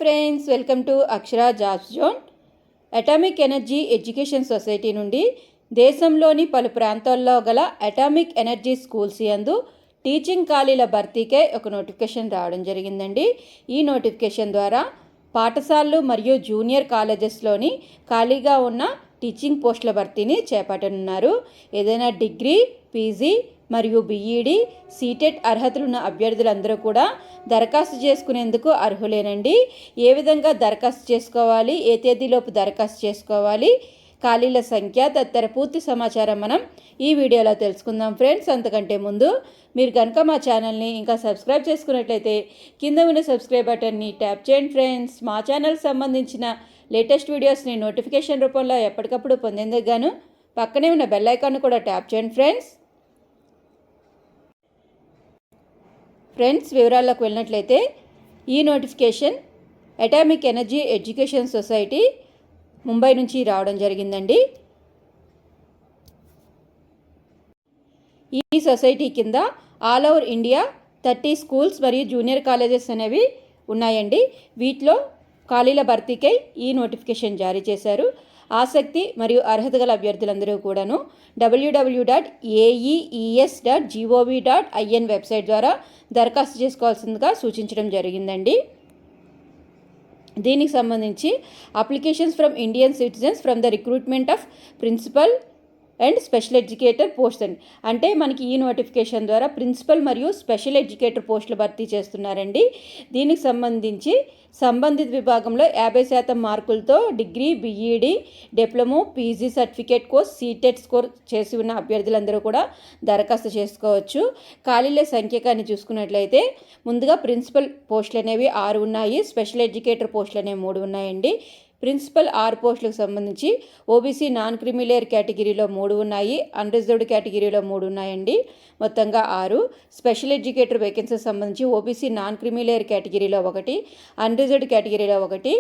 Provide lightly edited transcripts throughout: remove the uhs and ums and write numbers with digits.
Friends, welcome to Akshara jobs zone. Atomic energy education society నుండి దేశంలోని పలు ప్రాంతాల్లో గల అటామిక్ ఎనర్జీ స్కూల్స్ యందు టీచింగ్ ఖాళీల భర్తీకై ఒక నోటిఫికేషన్ రావడం జరిగిందండి. ఈ నోటిఫికేషన్ ద్వారా పాఠశాలలు మరియు జూనియర్ కాలేజెస్లోని ఖాళీగా ఉన్న టీచింగ్ పోస్టుల భర్తీని చేపట్టనున్నారు. ఏదైనా డిగ్రీ, పీజీ మరియు బీఈడి, సీటెట్ అర్హతలున్న అభ్యర్థులందరూ కూడా దరఖాస్తు చేసుకునేందుకు అర్హులేనండి. ఏ విధంగా దరఖాస్తు చేసుకోవాలి, ఏ తేదీలోపు దరఖాస్తు చేసుకోవాలి, ఖాళీల సంఖ్య తదితర పూర్తి సమాచారం మనం ఈ వీడియోలో తెలుసుకుందాం ఫ్రెండ్స్. అంతకంటే ముందు మీరు కనుక మా ఛానల్ని ఇంకా సబ్స్క్రైబ్ చేసుకున్నట్లయితే కింద ఉన్న సబ్స్క్రైబ్ బటన్ని ట్యాప్ చేయండి ఫ్రెండ్స్. మా ఛానల్కి సంబంధించిన లేటెస్ట్ వీడియోస్ని నోటిఫికేషన్ రూపంలో ఎప్పటికప్పుడు పొందేందుకు గాను పక్కనే ఉన్న బెల్ ఐకాన్ కూడా ట్యాప్ చేయండి ఫ్రెండ్స్. వివరాల్లోకి వెళ్ళినట్లయితే ఈ notification atomic energy education society Mumbai నుంచి రావడం జరిగిందండి. ఈ సొసైటీ కింద ఆల్ ఓవర్ ఇండియా 30 స్కూల్స్ మరియు జూనియర్ కాలేజెస్ అనేవి ఉన్నాయండి. వీటిలో ఖాళీల భర్తీకై ఈ నోటిఫికేషన్ జారీ చేశారు. ఆసక్తి మరియు అర్హత గల అభ్యర్థులందరూ కూడాను www.aees.gov.in వెబ్సైట్ ద్వారా దరఖాస్తు చేసుకోవాల్సిందిగా సూచించడం జరిగిందండి. దీనికి సంబంధించి applications from Indian citizens from the recruitment of principal and special educator post అండి. అంటే మనకి ఈ నోటిఫికేషన్ ద్వారా ప్రిన్సిపల్ మరియు స్పెషల్ ఎడ్యుకేటర్ పోస్టులు భర్తీ చేస్తున్నారండి. దీనికి సంబంధించి సంబంధిత విభాగంలో 50% మార్కులతో degree, BEd, diploma, PG certificate course, CTET score చేసి ఉన్న అభ్యర్థులందరూ కూడా దరఖాస్తు చేసుకోవచ్చు. ఖాళీల సంఖ్య కానీ చూసుకున్నట్లయితే ముందుగా ప్రిన్సిపల్ పోస్టులు అనేవి 6 ఉన్నాయి, స్పెషల్ ఎడ్యుకేటర్ పోస్టులు అనేవి 3 ఉన్నాయండి. ప్రిన్సిపల్ 6 పోస్టులకు సంబంధించి ఓబీసీ నాన్ క్రిమిలేయర్ కేటగిరీలో 3 ఉన్నాయి, అన్రిజర్వ్డ్ కేటగిరీలో 3 ఉన్నాయండి, మొత్తంగా 6. స్పెషల్ ఎడ్యుకేటర్ వేకెన్సీకి సంబంధించి ఓబీసీ నాన్ క్రిమిలేయర్ కేటగిరీలో 1, అన్రిజర్వ్డ్ కేటగిరీలో 1,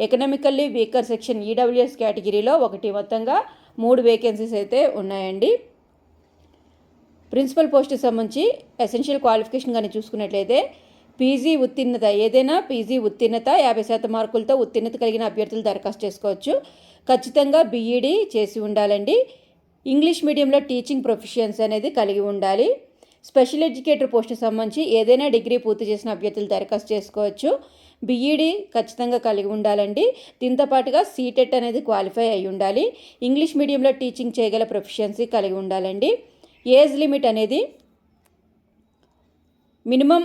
ఎకనామికల్లీ వీకర్ సెక్షన్ ఈడబ్ల్యూఎస్ కేటగిరీలో 1, మొత్తంగా 3 వేకెన్సీస్ అయితే ఉన్నాయండి. ప్రిన్సిపల్ పోస్టుకి సంబంధించి ఎసెన్షియల్ క్వాలిఫికేషన్ కానీ చూసుకున్నట్లయితే పీజీ ఉత్తీర్ణత, ఏదైనా పీజీ ఉత్తీర్ణత 50% మార్కులతో ఉత్తీర్ణత కలిగిన అభ్యర్థులు దరఖాస్తు చేసుకోవచ్చు. ఖచ్చితంగా బీఈడి చేసి ఉండాలండి. ఇంగ్లీష్ మీడియంలో టీచింగ్ ప్రొఫిషియన్సీ అనేది కలిగి ఉండాలి. స్పెషల్ ఎడ్యుకేటర్ పోస్టుకు సంబంధించి ఏదైనా డిగ్రీ పూర్తి చేసిన అభ్యర్థులు దరఖాస్తు చేసుకోవచ్చు. బీఈడి ఖచ్చితంగా కలిగి ఉండాలండి. దీంతో పాటుగా సీటెట్ అనేది క్వాలిఫై అయి ఉండాలి. ఇంగ్లీష్ మీడియంలో టీచింగ్ చేయగల ప్రొఫిషియన్సీ కలిగి ఉండాలండి. ఏజ్ లిమిట్ అనేది మినిమం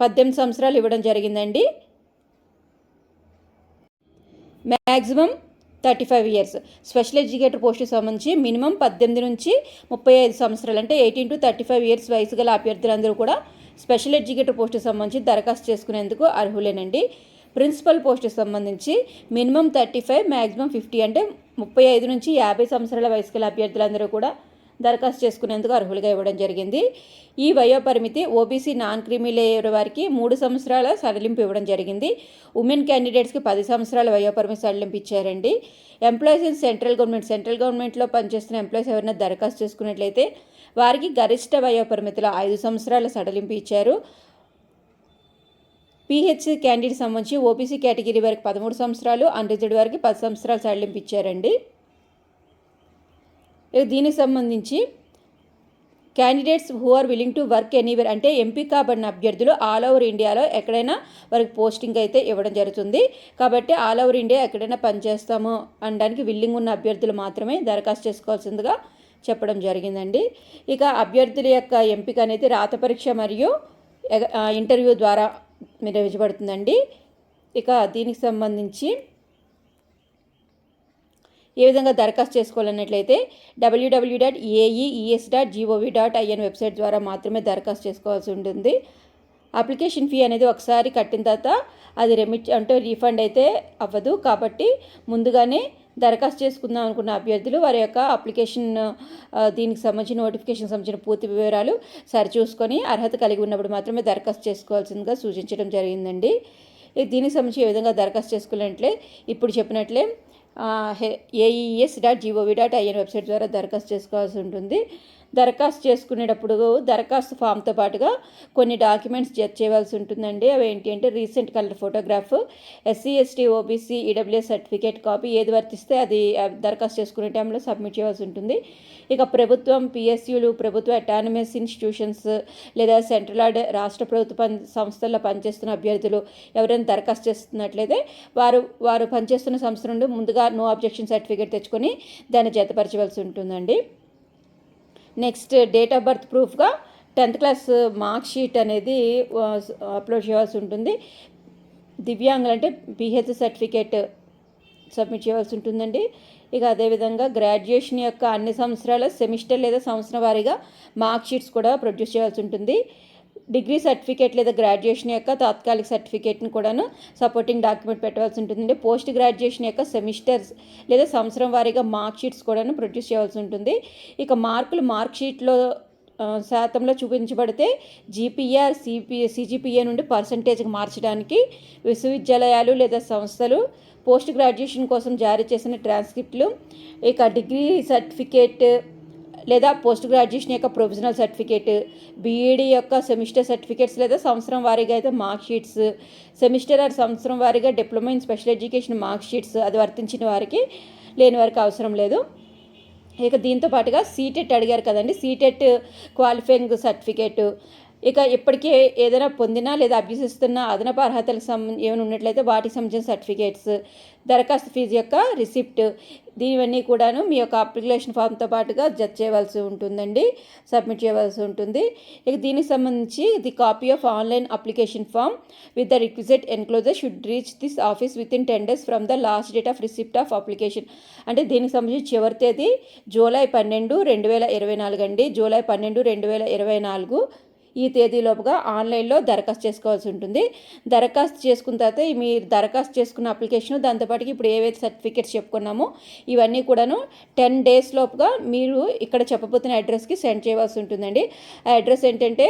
18 సంవత్సరాలు ఇవ్వడం జరిగిందండి. Maximum 35 years. స్పెషల్ ఎడ్యుకేటర్ పోస్టుకు సంబంధించి మినిమం 18 నుంచి 35 సంవత్సరాలు, అంటే 18 to 35 ఇయర్స్ వయసు గల అభ్యర్థులందరూ కూడా స్పెషల్ ఎడ్యుకేటర్ పోస్టుకు సంబంధించి దరఖాస్తు చేసుకునేందుకు అర్హులేనండి. ప్రిన్సిపల్ పోస్టుకు సంబంధించి మినిమం 35, మ్యాక్సిమం 50, అంటే 35 నుంచి 50 సంవత్సరాల వయసు గల అభ్యర్థులందరూ కూడా దరఖాస్తు చేసుకునేందుకు అర్హులుగా ఇవ్వడం జరిగింది. ఈ వయోపరిమితి ఓబీసీ నాన్ క్రిమిలేయర్ వారికి 3 సంవత్సరాల సడలింపు ఇవ్వడం జరిగింది. ఉమెన్ క్యాండిడేట్స్కి 10 సంవత్సరాల వయోపరిమితి సడలింపు ఇచ్చారండి. ఎంప్లాయీస్ ఇన్ సెంట్రల్ గవర్నమెంట్లో పనిచేస్తున్న ఎంప్లాయీస్ ఎవరైనా దరఖాస్తు చేసుకున్నట్లయితే వారికి గరిష్ట వయోపరిమితిలో 5 సంవత్సరాల సడలింపు ఇచ్చారు. పీహెచ్సీ క్యాండిడేట్ సంబంధించి ఓబీసీ కేటగిరీ వారికి 13 సంవత్సరాలు, అన్రిజర్వ్డ్ వారికి 10 సంవత్సరాల సడలింపు ఇచ్చారండి. దీనికి సంబంధించి candidates who are willing to work anywhere, అంటే ఎంపిక కాబడిన అభ్యర్థులు ఆల్ ఓవర్ ఇండియాలో ఎక్కడైనా వారికి పోస్టింగ్ అయితే ఇవ్వడం జరుగుతుంది. కాబట్టి ఆల్ ఓవర్ ఇండియా ఎక్కడైనా పనిచేస్తాము అనడానికి విల్లింగ్ ఉన్న అభ్యర్థులు మాత్రమే దరఖాస్తు చేసుకోవాల్సిందిగా చెప్పడం జరిగిందండి. ఇక అభ్యర్థుల యొక్క ఎంపిక అనేది రాత పరీక్ష మరియు ఇంటర్వ్యూ ద్వారా నిర్వహించబడుతుందండి. ఇక దీనికి సంబంధించి ఏ విధంగా దరఖాస్తు చేసుకోవాలన్నట్లయితే www.aees.gov.in వెబ్సైట్ ద్వారా మాత్రమే దరఖాస్తు చేసుకోవాల్సి ఉంటుంది. అప్లికేషన్ ఫీ అనేది ఒకసారి కట్టిన తర్వాత అది రీఫండ్ అయితే అవ్వదు. కాబట్టి ముందుగానే దరఖాస్తు చేసుకుందాం అనుకున్న అభ్యర్థులు వారి యొక్క అప్లికేషన్ దీనికి సంబంధించిన నోటిఫికేషన్ సంబంధించిన పూర్తి వివరాలు సరిచూసుకొని అర్హత కలిగి ఉన్నప్పుడు మాత్రమే దరఖాస్తు చేసుకోవాల్సిందిగా సూచించడం జరిగిందండి. దీనికి సంబంధించి ఏ విధంగా దరఖాస్తు చేసుకోవాలంటే ఇప్పుడు చెప్పినట్లే aees.gov.in వెబ్సైట్ ద్వారా దరఖాస్తు చేసుకోవాల్సి ఉంటుంది. దరఖాస్తు చేసుకునేటప్పుడు దరఖాస్తు ఫామ్తో పాటుగా కొన్ని డాక్యుమెంట్స్ జత చేయవలసి ఉంటుందండి. అవి ఏంటి అంటే recent colour photograph, SC ST OBC EWS certificate copy, ఏది వర్తిస్తే అది దరఖాస్తు చేసుకునే టైంలో సబ్మిట్ చేయవలసి ఉంటుంది. ఇక ప్రభుత్వం, పిఎస్యులు, ప్రభుత్వ అటానమస్ ఇన్స్టిట్యూషన్స్ లేదా సెంట్రల్ రాష్ట్ర ప్రభుత్వ సంస్థల్లో పనిచేస్తున్న అభ్యర్థులు ఎవరైనా దరఖాస్తు చేస్తున్నట్లయితే వారు పనిచేస్తున్న సంస్థ నుండి ముందుగా నో అబ్జెక్షన్ సర్టిఫికేట్ తెచ్చుకొని దాన్ని జతపరచవలసి ఉంటుందండి. నెక్స్ట్ డేట్ ఆఫ్ బర్త్ ప్రూఫ్గా 10th క్లాస్ మార్క్ షీట్ అనేది అప్లోడ్ చేయాల్సి ఉంటుంది. దివ్యాంగులు అంటే పిహెచ్ సర్టిఫికేట్ సబ్మిట్ చేయవలసి ఉంటుందండి. ఇక అదేవిధంగా గ్రాడ్యుయేషన్ యొక్క అన్ని సంవత్సరాల సెమిస్టర్ లేదా సంవత్సరం వారీగా మార్క్ షీట్స్ కూడా ప్రొడ్యూస్ చేయాల్సి ఉంటుంది. డిగ్రీ సర్టిఫికేట్ లేదా గ్రాడ్యుయేషన్ యొక్క తాత్కాలిక సర్టిఫికేట్ని కూడాను సపోర్టింగ్ డాక్యుమెంట్ పెట్టవలసి ఉంటుందండి. పోస్ట్ గ్రాడ్యుయేషన్ యొక్క సెమిస్టర్స్ లేదా సంవత్సరం వారీగా మార్క్ షీట్స్ కూడాను ప్రొడ్యూస్ చేయాల్సి ఉంటుంది. ఇక మార్క్ షీట్లో శాతంలో చూపించబడితే జీపీఆర్ సిజిపిఏ నుండి పర్సంటేజ్కి మార్చడానికి విశ్వవిద్యాలయాలు లేదా సంస్థలు పోస్ట్ గ్రాడ్యుయేషన్ కోసం జారీ చేసిన ట్రాన్స్క్రిప్ట్లు, ఇక డిగ్రీ సర్టిఫికేట్ లేదా పోస్ట్ గ్రాడ్యుయేషన్ యొక్క ప్రొవిజనల్ సర్టిఫికేట్, బీఈడీ యొక్క సెమిస్టర్ సర్టిఫికేట్స్ లేదా సంవత్సరం వారీగా అయితే మార్క్ షీట్స్, సెమిస్టర్ ఆర్ సంవత్సరం వారీగా diploma in special education mark sheets అది వర్తించిన వారికి, లేని వారికి అవసరం లేదు. ఇక దీంతో పాటుగా సీటెట్ అడిగారు కదండి, సీటెట్ క్వాలిఫైయింగ్ సర్టిఫికేట్, ఇక ఇప్పటికే ఏదైనా పొందినా లేదా అభ్యసిస్తున్న అదనపు అర్హతలకు ఏమైనా ఉన్నట్లయితే వాటికి సంబంధించిన సర్టిఫికేట్స్, దరఖాస్తు ఫీజు యొక్క రిసిప్ట్, దీనివన్నీ కూడాను మీ యొక్క అప్లికేషన్ ఫామ్తో పాటుగా జత చేయవలసి ఉంటుందండి, సబ్మిట్ చేయవలసి ఉంటుంది. ఇక దీనికి సంబంధించి the copy of online application form with the requisite enclosure should reach this office within 10 days from the last date of receipt of application. అంటే దీనికి సంబంధించి చివరి తేదీ జూలై 12, 2024 అండి. జూలై 12, 2024 ఈ తేదీలోపుగా ఆన్లైన్లో దరఖాస్తు చేసుకోవాల్సి ఉంటుంది. దరఖాస్తు చేసుకున్న తర్వాత మీరు దరఖాస్తు చేసుకున్న అప్లికేషన్ దాంతోపాటుకి ఇప్పుడు ఏవైతే సర్టిఫికేట్స్ చెప్పుకున్నామో ఇవన్నీ కూడాను 10 days లోపుగా మీరు ఇక్కడ చెప్పబోతున్న అడ్రస్కి సెండ్ చేయవలసి ఉంటుందండి. ఆ అడ్రస్ ఏంటంటే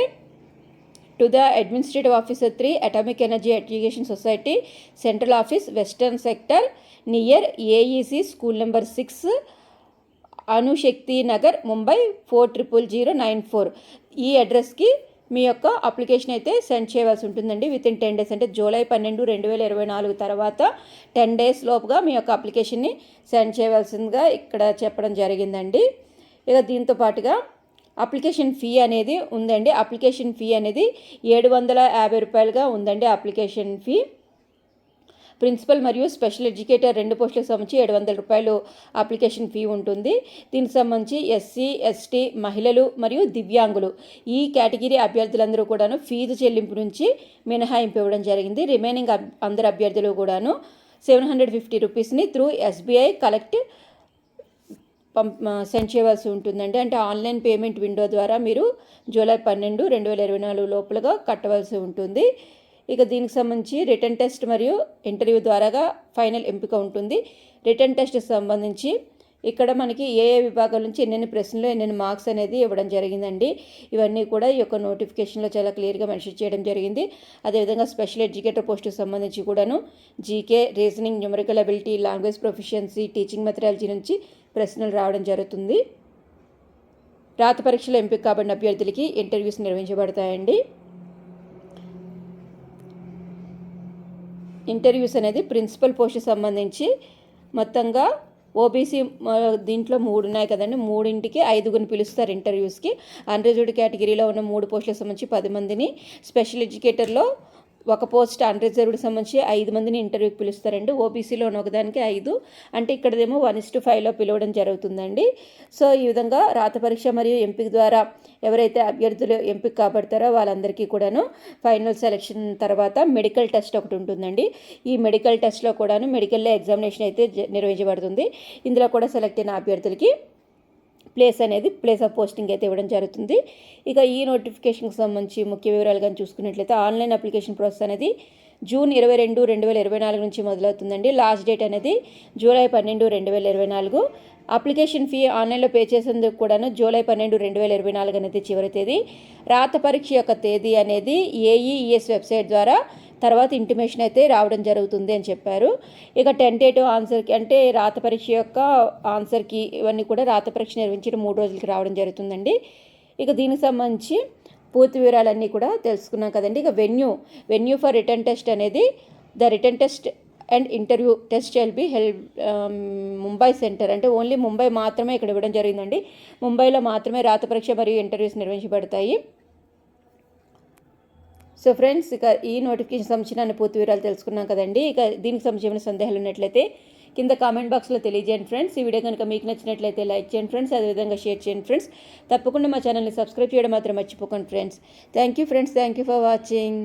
to the administrative officer 3 atomic energy education society central office western sector near AEC school number 6 Anushakti Nagar Mumbai 400094. ఈ అడ్రస్కి మీ యొక్క అప్లికేషన్ అయితే సెండ్ చేయవలసి ఉంటుందండి విత్ ఇన్ 10 days. అంటే జూలై 12, 2024 తర్వాత 10 days లోపుగా మీ యొక్క అప్లికేషన్ని సెండ్ చేయవలసిందిగా ఇక్కడ చెప్పడం జరిగిందండి. ఇక దీంతో పాటుగా అప్లికేషన్ ఫీ అనేది ఉందండి. అప్లికేషన్ ఫీ అనేది 750 రూపాయలుగా ఉందండి. అప్లికేషన్ ఫీ ప్రిన్సిపల్ మరియు స్పెషల్ ఎడ్యుకేటర్ 2 పోస్టులకు సంబంధించి 700 రూపాయలు అప్లికేషన్ ఫీ ఉంటుంది. దీనికి సంబంధించి ఎస్సీ, ఎస్టీ, మహిళలు మరియు దివ్యాంగులు ఈ కేటగిరీ అభ్యర్థులందరూ కూడాను ఫీజు చెల్లింపు నుంచి మినహాయింపు ఇవ్వడం జరిగింది. రిమైనింగ్ అందరు అభ్యర్థులు కూడాను 750 రూపీస్ని త్రూ ఎస్బీఐ కలెక్ట్ సెండ్ చేయవలసి ఉంటుందండి. అంటే ఆన్లైన్ పేమెంట్ విండో ద్వారా మీరు జూలై 12, 2024 లోపలగా కట్టవలసి ఉంటుంది. ఇక దీనికి సంబంధించి రిటర్న్ టెస్ట్ మరియు ఇంటర్వ్యూ ద్వారాగా ఫైనల్ ఎంపిక ఉంటుంది. రిటర్న్ టెస్ట్కి సంబంధించి ఇక్కడ మనకి ఏ విభాగాల నుంచి ఎన్నెన్ని ప్రశ్నలు ఎన్నెన్ని మార్క్స్ అనేది ఇవ్వడం జరిగిందండి. ఇవన్నీ కూడా ఈ యొక్క నోటిఫికేషన్లో చాలా క్లియర్గా మెన్షన్ చేయడం జరిగింది. అదేవిధంగా స్పెషల్ ఎడ్యుకేటర్ పోస్టుకు సంబంధించి కూడాను GK, reasoning, numerical ability, language proficiency, teaching methodology నుంచి ప్రశ్నలు రావడం జరుగుతుంది. రాత పరీక్షలో ఎంపిక కాబడిన అభ్యర్థులకి ఇంటర్వ్యూస్ నిర్వహించబడతాయండి. ఇంటర్వ్యూస్ అనేది ప్రిన్సిపల్ పోస్టుకి సంబంధించి మొత్తంగా ఓబీసీ దీంట్లో 3 ఉన్నాయి కదండి. 3ంటికి 5గురిని పిలుస్తారు ఇంటర్వ్యూస్కి. అన్రిజర్వ్డ్ కేటగిరీలో ఉన్న 3 పోస్టులకు సంబంధించి 10 మందిని, స్పెషల్ ఎడ్యుకేటర్లో 1 పోస్ట్ అన్రిజర్వ్డ్కి సంబంధించి 5 మందిని ఇంటర్వ్యూకి పిలుస్తారండి. ఓబీసీలో ఉన్న ఒకదానికి 5, అంటే ఇక్కడదేమో 1:5లో పిలవడం జరుగుతుందండి. సో ఈ విధంగా రాత పరీక్ష మరియు ఎంపిక ద్వారా ఎవరైతే అభ్యర్థులు ఎంపిక కాబడతారో వాళ్ళందరికీ కూడాను ఫైనల్ సెలెక్షన్ తర్వాత మెడికల్ టెస్ట్ ఒకటి ఉంటుందండి. ఈ మెడికల్ టెస్ట్లో కూడాను మెడికల్లో ఎగ్జామినేషన్ అయితే నిర్వహించబడుతుంది. ఇందులో కూడా సెలెక్ట్ అయిన అభ్యర్థులకి ప్లేస్ ఆఫ్ పోస్టింగ్ అయితే ఇవ్వడం జరుగుతుంది. ఇక ఈ నోటిఫికేషన్కి సంబంధించి ముఖ్య వివరాలు కానీ చూసుకున్నట్లయితే ఆన్లైన్ అప్లికేషన్ ప్రాసెస్ అనేది జూన్ 22, 2024 నుంచి మొదలవుతుందండి. లాస్ట్ డేట్ అనేది జూలై 12, 2024. అప్లికేషన్ ఫీ ఆన్లైన్లో పే చేసేందుకు కూడాను జూలై 12, 2024 అనేది చివరి తేదీ. రాత పరీక్ష యొక్క తేదీ అనేది ఏఈఈఎస్ వెబ్సైట్ ద్వారా తర్వాత ఇంటిమేషన్ అయితే రావడం జరుగుతుంది అని చెప్పారు. ఇక టెంటేటివ్ ఆన్సర్కి అంటే రాత పరీక్ష యొక్క ఆన్సర్కి ఇవన్నీ కూడా రాత పరీక్ష నిర్వహించిన 3 రోజులకి రావడం జరుగుతుందండి. ఇక దీనికి సంబంధించి పూర్తి వివరాలన్నీ కూడా తెలుసుకున్నాం కదండి. ఇక వెన్యూ ఫర్ రిటర్న్ టెస్ట్ అనేది the return test and interview test shall be held Mumbai centre, అంటే ఓన్లీ ముంబై మాత్రమే ఇక్కడ ఇవ్వడం జరిగిందండి. ముంబైలో మాత్రమే రాత పరీక్ష మరియు ఇంటర్వ్యూస్ నిర్వహించబడతాయి. సో ఫ్రెండ్స్, ఇక ఈ నోటిఫికేషన్ సంబంధించిన పూర్తి వివరాలు తెలుసుకున్నాం కదండి. ఇక దీనికి సంబంధించిన సందేహాలు ఉన్నట్లయితే కింద కామెంట్ బాక్స్లో తెలియజేయండి ఫ్రెండ్స్. ఈ వీడియో కనుక మీకు నచ్చినట్లయితే లైక్ చేయండి ఫ్రెండ్స్, అదేవిధంగా షేర్ చేయండి ఫ్రెండ్స్. తప్పకుండా మా ఛానల్ని సబ్స్క్రైబ్ చేయడం మాత్రం మర్చిపోకండి friends. Thank you friends, thank you for watching.